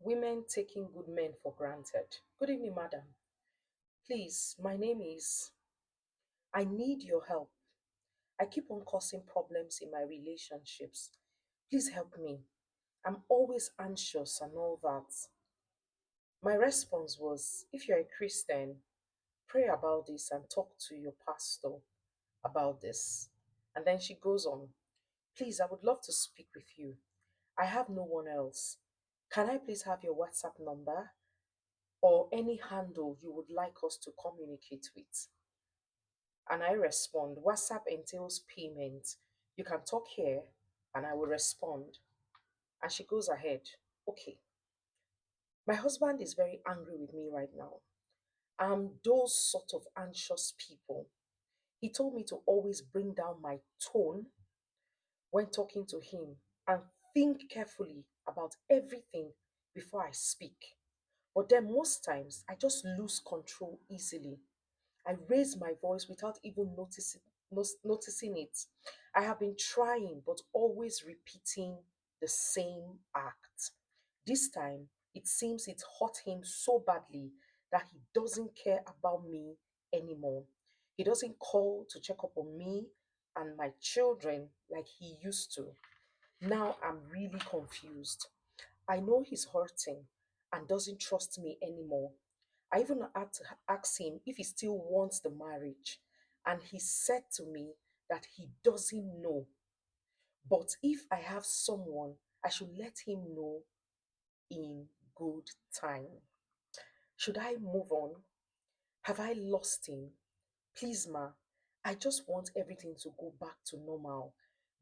Women taking good men for granted. Good evening, madam. Please, my name is. I need your help. I keep on causing problems in my relationships. Please help me. I'm always anxious and all that. My response was, if you're a Christian, pray about this and talk to your pastor about this. And then she goes on, please, I would love to speak with you. I have no one else. Can I please have your WhatsApp number or any handle you would like us to communicate with? And I respond, WhatsApp entails payment. You can talk here and I will respond. And she goes ahead, okay. My husband is very angry with me right now. I'm those sort of anxious people. He told me to always bring down my tone when talking to him and think carefully about everything before I speak. But then most times I just lose control easily. I raise my voice without even noticing it. I have been trying, but always repeating the same act. This time, it seems it hurt him so badly that he doesn't care about me anymore. He doesn't call to check up on me and my children like he used to. Now I'm really confused. I know he's hurting and doesn't trust me anymore. I even had to ask him if he still wants the marriage. And he said to me that he doesn't know. But if I have someone, I should let him know in good time. Should I move on? Have I lost him? Please, ma, I just want everything to go back to normal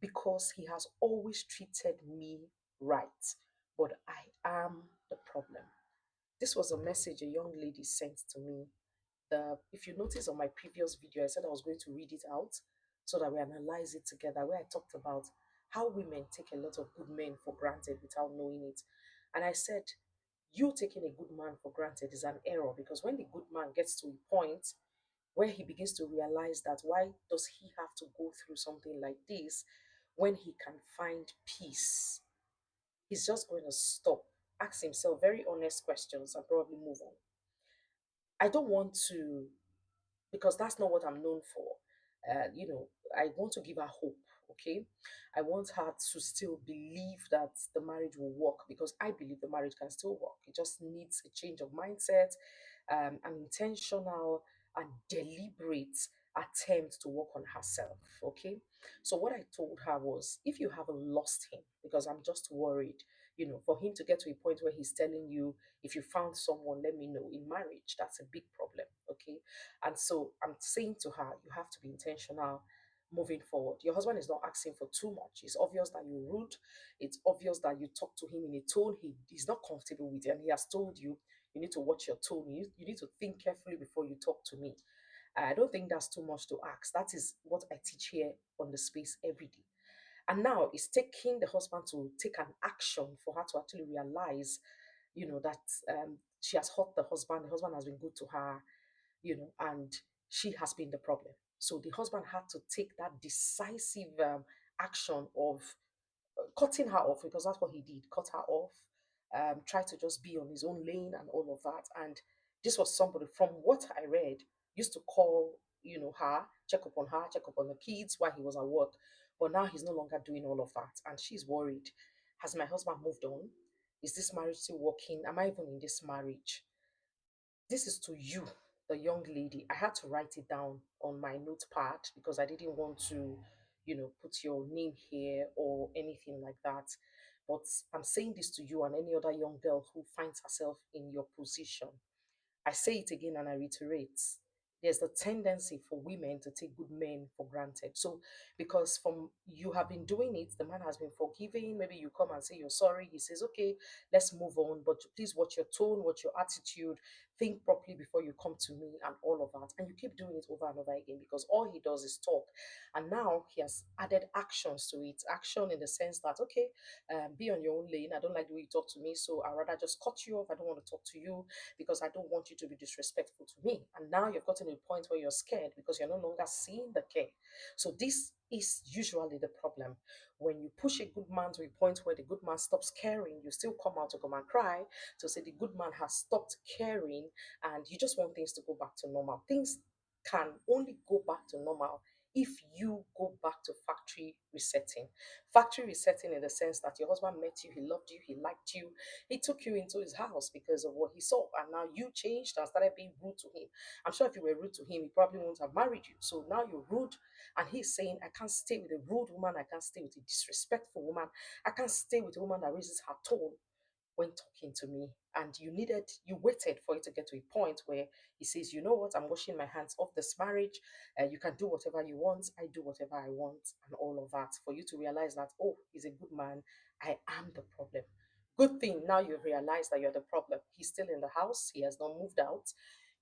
because he has always treated me right. But I am the problem. This was a message a young lady sent to me. If you notice on my previous video, I said I was going to read it out so that we analyze it together, where I talked about how women take a lot of good men for granted without knowing it. And I said, you taking a good man for granted is an error because when the good man gets to a point where he begins to realize that why does he have to go through something like this when he can find peace, he's just going to stop, ask himself very honest questions, and probably move on. I don't want to, because that's not what I'm known for. I want to give her hope, okay? I want her to still believe that the marriage will work because I believe the marriage can still work. It just needs a change of mindset, an intentional and deliberate attempt to work on herself, okay? So, what I told her was if you haven't lost him, because I'm just worried, for him to get to a point where he's telling you, if you found someone, let me know in marriage, that's a big problem, okay? And so I'm saying to her, you have to be intentional moving forward. Your husband is not asking for too much. It's obvious that you're rude. It's obvious that you talk to him in a tone he's not comfortable with. And he has told you, you need to watch your tone. You need to think carefully before you talk to me. I don't think that's too much to ask. That is what I teach here on the space every day. And now it's taking the husband to take an action for her to actually realize, that she has hurt the husband. The husband has been good to her, and she has been the problem. So the husband had to take that decisive action of cutting her off because that's what he did, cut her off, try to just be on his own lane and all of that. And this was somebody from what I read used to call, her, check up on the kids while he was at work. But now he's no longer doing all of that. And she's worried. Has my husband moved on? Is this marriage still working? Am I even in this marriage? This is to you, the young lady. I had to write it down on my notepad because I didn't want to, put your name here or anything like that. But I'm saying this to you and any other young girl who finds herself in your position. I say it again and I reiterate. There's the tendency for women to take good men for granted. So, because from you have been doing it, the man has been forgiving. Maybe you come and say you're sorry. He says, okay, let's move on. But please watch your tone, watch your attitude, think properly before you come to me, and all of that. And you keep doing it over and over again because all he does is talk. And now he has added actions to it. Action in the sense that, okay, be on your own lane. I don't like the way you talk to me. So I'd rather just cut you off. I don't want to talk to you because I don't want you to be disrespectful to me. And now you've gotten to a point where you're scared because you're no longer seeing the care. So this is usually the problem. When you push a good man to a point where the good man stops caring, you still come out to come and cry to say the good man has stopped caring, and you just want things to go back to normal. Things can only go back to normal if you go back to factory resetting. Factory resetting in the sense that your husband met you, he loved you, he liked you, he took you into his house because of what he saw, and now you changed and started being rude to him. I'm sure if you were rude to him, he probably wouldn't have married you. So now you're rude, and he's saying, I can't stay with a rude woman, I can't stay with a disrespectful woman, I can't stay with a woman that raises her tone when talking to me. And you waited for it to get to a point where he says, you know what, I'm washing my hands off this marriage. You can do whatever you want, I do whatever I want, and all of that. For you to realize that, oh, he's a good man, I am the problem. Good thing now you've realized that you're the problem. He's still in the house, he has not moved out.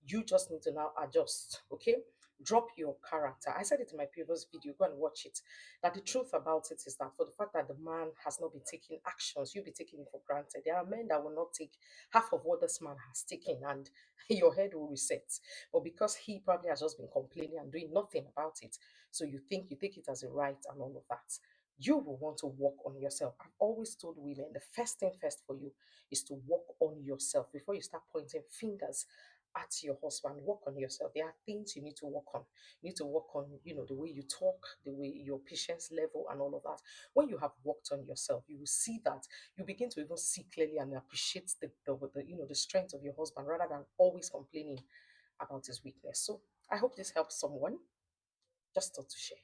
You just need to now adjust, okay? Drop your character. I said it in my previous video, go and watch it. That the truth about it is that for the fact that the man has not been taking actions, you'll be taking it for granted. There are men that will not take half of what this man has taken, and your head will reset. But because he probably has just been complaining and doing nothing about it, so you think you take it as a right and all of that. You will want to work on yourself. I've always told women the first thing first for you is to work on yourself before you start pointing fingers at your husband. Work on yourself. There are things you need to work on. You need to work on, the way you talk, the way your patience level and all of that. When you have worked on yourself, you will see that you begin to even see clearly and appreciate the strength of your husband rather than always complaining about his weakness. So I hope this helps someone. Just thought to share.